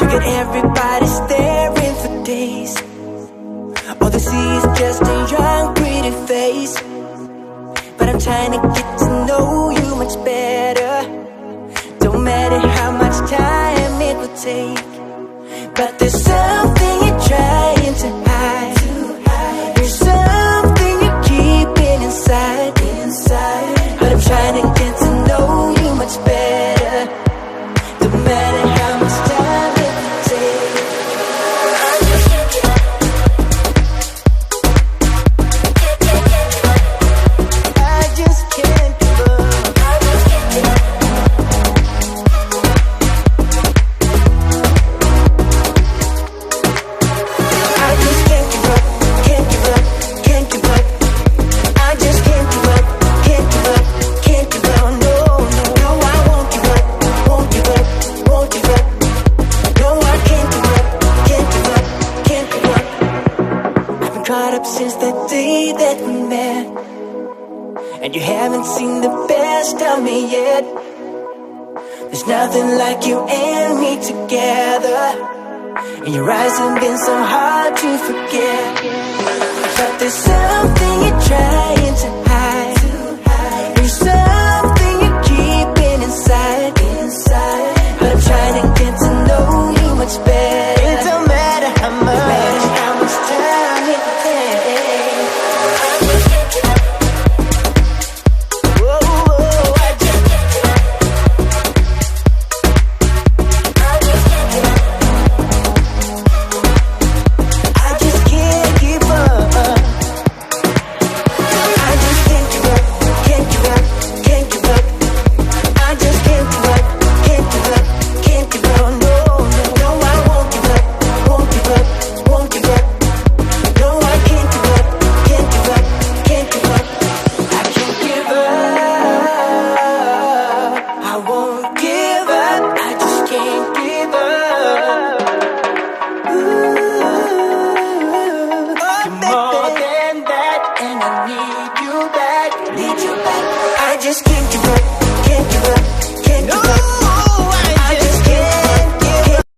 got everybody staring for days. All they see is just a young, pretty face. But I'm trying to get to know you much better. Don't matter how much time it will take, but there's something you're trying to hide. There's something you're keeping inside. But I'm trying to get to know you much better. Don't matter how much time it will take. I just can't give up. I just can't give up. I just can't give up. I just can't give up, can't give up, can't give up. I just can't give up, can't give up, can't give up. No, no, no, I won't give up, won't give up, won't give up. No, I can't give up, can't give up, can't give up. I've been caught up since the day that we met, and you haven't seen the best of me yet. There's nothing like you and me together, and your eyes have been so hard to forget. But there's something you're trying to